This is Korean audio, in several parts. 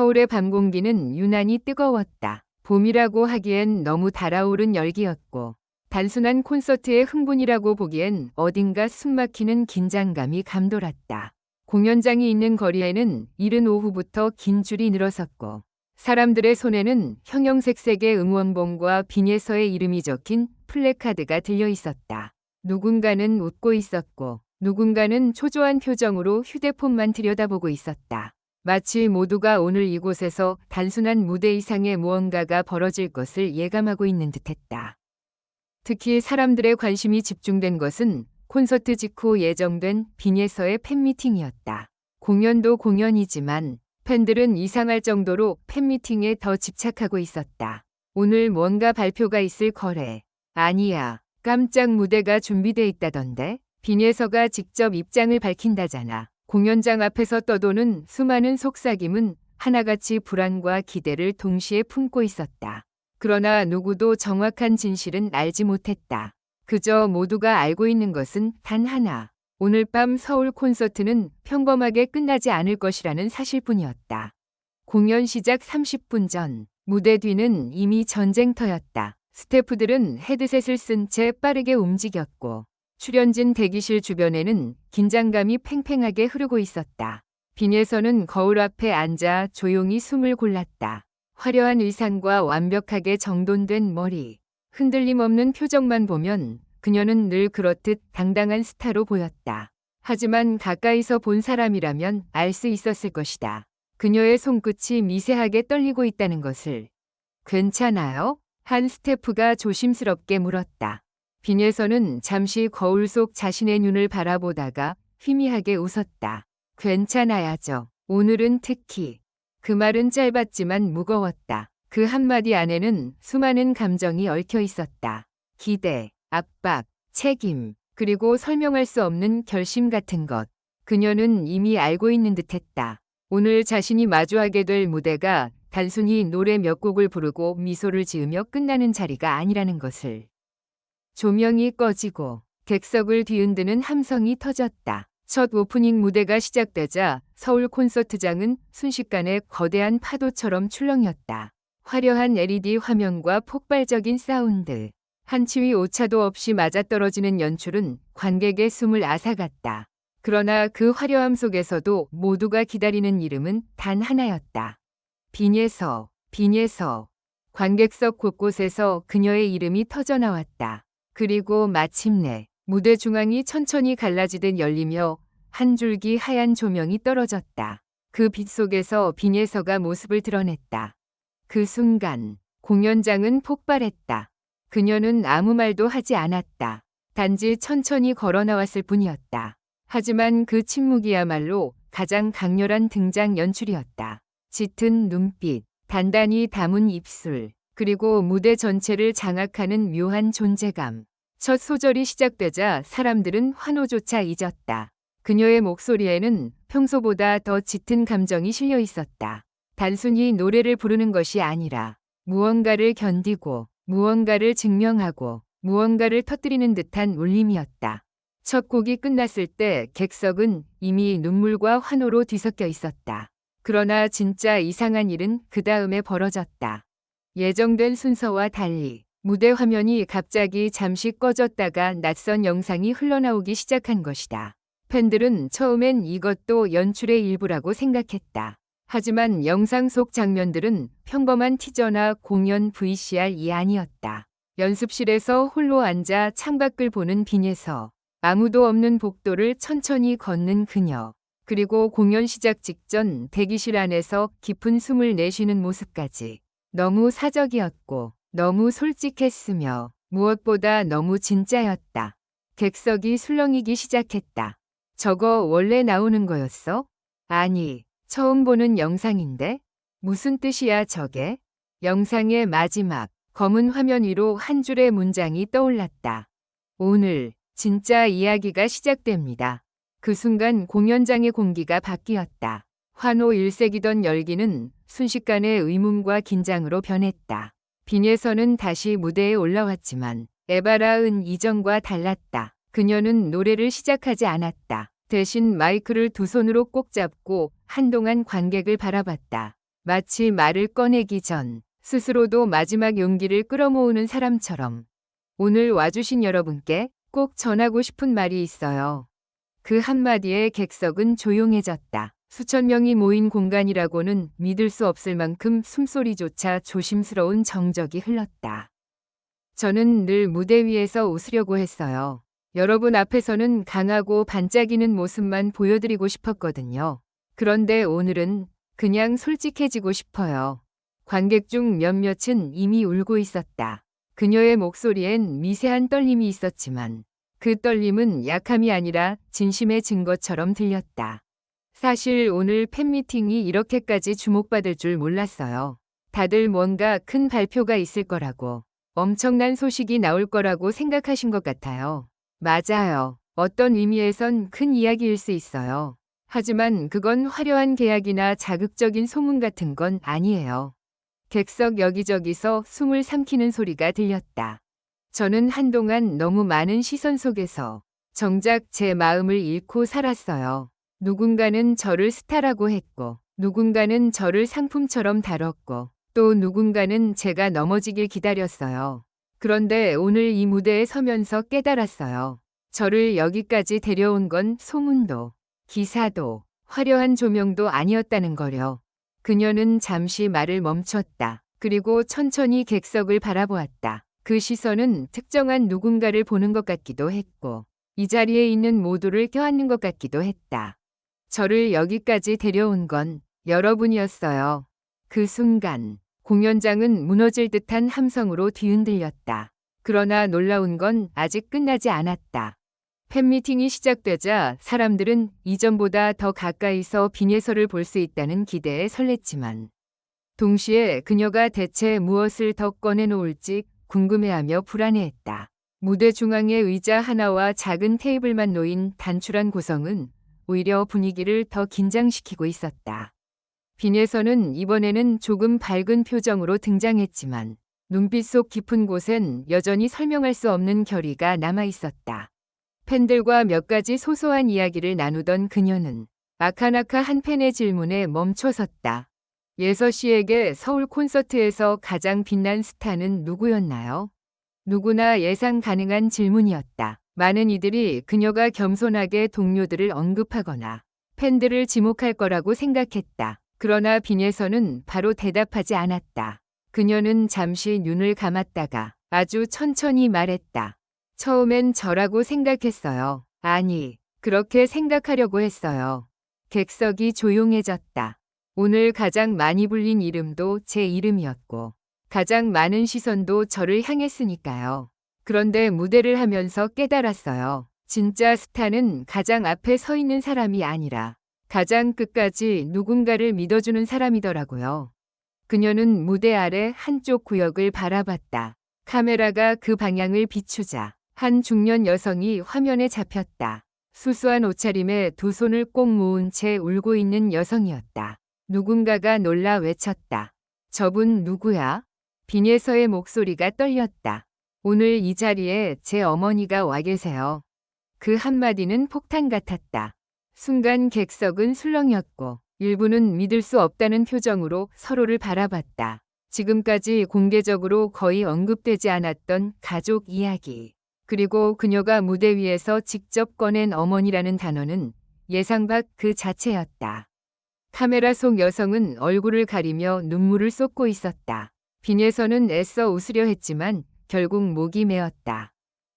서울의 밤 공기는 유난히 뜨거웠다. 봄이라고 하기엔 너무 달아오른 열기였고 단순한 콘서트의 흥분이라고 보기엔 어딘가 숨막히는 긴장감이 감돌았다. 공연장이 있는 거리에는 이른 오후부터 긴 줄이 늘어섰고 사람들의 손에는 형형색색의 응원봉과 빈예서의 이름이 적힌 플래카드가 들려 있었다. 누군가는 웃고 있었고 누군가는 초조한 표정으로 휴대폰만 들여다보고 있었다. 마치 모두가 오늘 이곳에서 단순한 무대 이상의 무언가가 벌어질 것을 예감하고 있는 듯했다. 특히 사람들의 관심이 집중된 것은 콘서트 직후 예정된 빈예서의 팬미팅이었다. 공연도 공연이지만 팬들은 이상할 정도로 팬미팅에 더 집착하고 있었다. 오늘 뭔가 발표가 있을 거래. 아니야. 깜짝 무대가 준비돼 있다던데. 빈예서가 직접 입장을 밝힌다잖아. 공연장 앞에서 떠도는 수많은 속삭임은 하나같이 불안과 기대를 동시에 품고 있었다. 그러나 누구도 정확한 진실은 알지 못했다. 그저 모두가 알고 있는 것은 단 하나. 오늘 밤 서울 콘서트는 평범하게 끝나지 않을 것이라는 사실뿐이었다. 공연 시작 30분 전, 무대 뒤는 이미 전쟁터였다. 스태프들은 헤드셋을 쓴 채 빠르게 움직였고 출연진 대기실 주변에는 긴장감이 팽팽하게 흐르고 있었다. 빈예서는 거울 앞에 앉아 조용히 숨을 골랐다. 화려한 의상과 완벽하게 정돈된 머리, 흔들림 없는 표정만 보면 그녀는 늘 그렇듯 당당한 스타로 보였다. 하지만 가까이서 본 사람이라면 알 수 있었을 것이다. 그녀의 손끝이 미세하게 떨리고 있다는 것을. 괜찮아요? 한 스태프가 조심스럽게 물었다. 빈예서는 잠시 거울 속 자신의 눈을 바라보다가 희미하게 웃었다. 괜찮아야죠. 오늘은 특히. 그 말은 짧았지만 무거웠다. 그 한마디 안에는 수많은 감정이 얽혀 있었다. 기대, 압박, 책임, 그리고 설명할 수 없는 결심 같은 것. 그녀는 이미 알고 있는 듯했다. 오늘 자신이 마주하게 될 무대가 단순히 노래 몇 곡을 부르고 미소를 지으며 끝나는 자리가 아니라는 것을. 조명이 꺼지고 객석을 뒤흔드는 함성이 터졌다. 첫 오프닝 무대가 시작되자 서울 콘서트장은 순식간에 거대한 파도처럼 출렁였다. 화려한 LED 화면과 폭발적인 사운드, 한 치위 오차도 없이 맞아떨어지는 연출은 관객의 숨을 앗아갔다. 그러나 그 화려함 속에서도 모두가 기다리는 이름은 단 하나였다. 빈예서, 빈예서. 관객석 곳곳에서 그녀의 이름이 터져나왔다. 그리고 마침내 무대 중앙이 천천히 갈라지듯 열리며 한 줄기 하얀 조명이 떨어졌다. 그 빛 속에서 빈예서가 모습을 드러냈다. 그 순간 공연장은 폭발했다. 그녀는 아무 말도 하지 않았다. 단지 천천히 걸어 나왔을 뿐이었다. 하지만 그 침묵이야말로 가장 강렬한 등장 연출이었다. 짙은 눈빛, 단단히 담은 입술, 그리고 무대 전체를 장악하는 묘한 존재감. 첫 소절이 시작되자 사람들은 환호조차 잊었다. 그녀의 목소리에는 평소보다 더 짙은 감정이 실려 있었다. 단순히 노래를 부르는 것이 아니라 무언가를 견디고 무언가를 증명하고 무언가를 터뜨리는 듯한 울림이었다. 첫 곡이 끝났을 때 객석은 이미 눈물과 환호로 뒤섞여 있었다. 그러나 진짜 이상한 일은 그 다음에 벌어졌다. 예정된 순서와 달리 무대 화면이 갑자기 잠시 꺼졌다가 낯선 영상이 흘러나오기 시작한 것이다. 팬들은 처음엔 이것도 연출의 일부라고 생각했다. 하지만 영상 속 장면들은 평범한 티저나 공연 VCR이 아니었다. 연습실에서 홀로 앉아 창밖을 보는 빈예서, 아무도 없는 복도를 천천히 걷는 그녀, 그리고 공연 시작 직전 대기실 안에서 깊은 숨을 내쉬는 모습까지. 너무 사적이었고 너무 솔직했으며 무엇보다 너무 진짜였다. 객석이 술렁이기 시작했다. 저거 원래 나오는 거였어? 아니, 처음 보는 영상인데? 무슨 뜻이야 저게? 영상의 마지막, 검은 화면 위로 한 줄의 문장이 떠올랐다. 오늘 진짜 이야기가 시작됩니다. 그 순간 공연장의 공기가 바뀌었다. 환호 일색이던 열기는 순식간에 의문과 긴장으로 변했다. 빈예서는 다시 무대에 올라왔지만 에바라은 이전과 달랐다. 그녀는 노래를 시작하지 않았다. 대신 마이크를 두 손으로 꼭 잡고 한동안 관객을 바라봤다. 마치 말을 꺼내기 전 스스로도 마지막 용기를 끌어모으는 사람처럼. 오늘 와주신 여러분께 꼭 전하고 싶은 말이 있어요. 그 한마디에 객석은 조용해졌다. 수천 명이 모인 공간이라고는 믿을 수 없을 만큼 숨소리조차 조심스러운 정적이 흘렀다. 저는 늘 무대 위에서 웃으려고 했어요. 여러분 앞에서는 강하고 반짝이는 모습만 보여드리고 싶었거든요. 그런데 오늘은 그냥 솔직해지고 싶어요. 관객 중 몇몇은 이미 울고 있었다. 그녀의 목소리엔 미세한 떨림이 있었지만 그 떨림은 약함이 아니라 진심의 증거처럼 들렸다. 사실 오늘 팬미팅이 이렇게까지 주목받을 줄 몰랐어요. 다들 뭔가 큰 발표가 있을 거라고, 엄청난 소식이 나올 거라고 생각하신 것 같아요. 맞아요. 어떤 의미에선 큰 이야기일 수 있어요. 하지만 그건 화려한 계약이나 자극적인 소문 같은 건 아니에요. 객석 여기저기서 숨을 삼키는 소리가 들렸다. 저는 한동안 너무 많은 시선 속에서 정작 제 마음을 잃고 살았어요. 누군가는 저를 스타라고 했고, 누군가는 저를 상품처럼 다뤘고, 또 누군가는 제가 넘어지길 기다렸어요. 그런데 오늘 이 무대에 서면서 깨달았어요. 저를 여기까지 데려온 건 소문도, 기사도, 화려한 조명도 아니었다는 거요. 그녀는 잠시 말을 멈췄다. 그리고 천천히 객석을 바라보았다. 그 시선은 특정한 누군가를 보는 것 같기도 했고, 이 자리에 있는 모두를 껴안는 것 같기도 했다. 저를 여기까지 데려온 건 여러분이었어요. 그 순간 공연장은 무너질 듯한 함성으로 뒤흔들렸다. 그러나 놀라운 건 아직 끝나지 않았다. 팬미팅이 시작되자 사람들은 이전보다 더 가까이서 빈예설을 볼 수 있다는 기대에 설렜지만 동시에 그녀가 대체 무엇을 더 꺼내놓을지 궁금해하며 불안해했다. 무대 중앙에 의자 하나와 작은 테이블만 놓인 단출한 구성은 오히려 분위기를 더 긴장시키고 있었다. 빈예선은 이번에는 조금 밝은 표정으로 등장했지만 눈빛 속 깊은 곳엔 여전히 설명할 수 없는 결의가 남아 있었다. 팬들과 몇 가지 소소한 이야기를 나누던 그녀는 아카나카 한 팬의 질문에 멈춰섰다. 예서 씨에게 서울 콘서트에서 가장 빛난 스타는 누구였나요? 누구나 예상 가능한 질문이었다. 많은 이들이 그녀가 겸손하게 동료들을 언급하거나 팬들을 지목할 거라고 생각했다. 그러나 빈예선은 바로 대답하지 않았다. 그녀는 잠시 눈을 감았다가 아주 천천히 말했다. 처음엔 저라고 생각했어요. 아니, 그렇게 생각하려고 했어요. 객석이 조용해졌다. 오늘 가장 많이 불린 이름도 제 이름이었고 가장 많은 시선도 저를 향했으니까요. 그런데 무대를 하면서 깨달았어요. 진짜 스타는 가장 앞에 서 있는 사람이 아니라 가장 끝까지 누군가를 믿어주는 사람이더라고요. 그녀는 무대 아래 한쪽 구역을 바라봤다. 카메라가 그 방향을 비추자 한 중년 여성이 화면에 잡혔다. 수수한 옷차림에 두 손을 꼭 모은 채 울고 있는 여성이었다. 누군가가 놀라 외쳤다. 저분 누구야? 빈예서의 목소리가 떨렸다. 오늘 이 자리에 제 어머니가 와 계세요. 그 한마디는 폭탄 같았다. 순간 객석은 술렁였고 일부는 믿을 수 없다는 표정으로 서로를 바라봤다. 지금까지 공개적으로 거의 언급되지 않았던 가족 이야기. 그리고 그녀가 무대 위에서 직접 꺼낸 어머니라는 단어는 예상 밖 그 자체였다. 카메라 속 여성은 얼굴을 가리며 눈물을 쏟고 있었다. 빈예서는 애써 웃으려 했지만 결국 목이 메었다.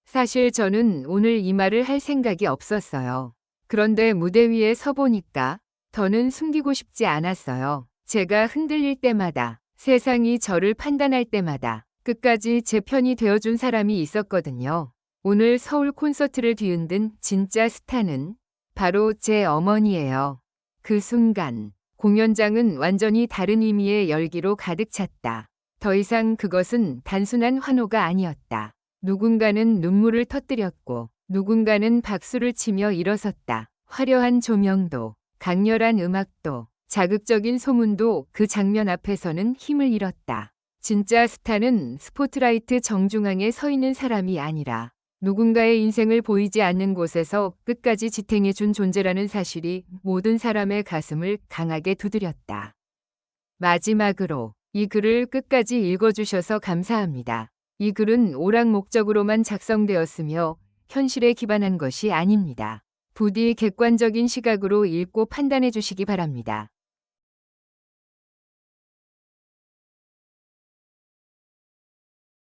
사실 저는 오늘 이 말을 할 생각이 없었어요. 그런데 무대 위에 서보니까 더는 숨기고 싶지 않았어요. 제가 흔들릴 때마다, 세상이 저를 판단할 때마다 끝까지 제 편이 되어준 사람이 있었거든요. 오늘 서울 콘서트를 뒤흔든 진짜 스타는 바로 제 어머니예요. 그 순간 공연장은 완전히 다른 의미의 열기로 가득 찼다. 더 이상 그것은 단순한 환호가 아니었다. 누군가는 눈물을 터뜨렸고 누군가는 박수를 치며 일어섰다. 화려한 조명도, 강렬한 음악도, 자극적인 소문도 그 장면 앞에서는 힘을 잃었다. 진짜 스타는 스포트라이트 정중앙에 서 있는 사람이 아니라 누군가의 인생을 보이지 않는 곳에서 끝까지 지탱해준 존재라는 사실이 모든 사람의 가슴을 강하게 두드렸다. 마지막으로 이 글을 끝까지 읽어주셔서 감사합니다. 이 글은 오락 목적으로만 작성되었으며 현실에 기반한 것이 아닙니다. 부디 객관적인 시각으로 읽고 판단해 주시기 바랍니다.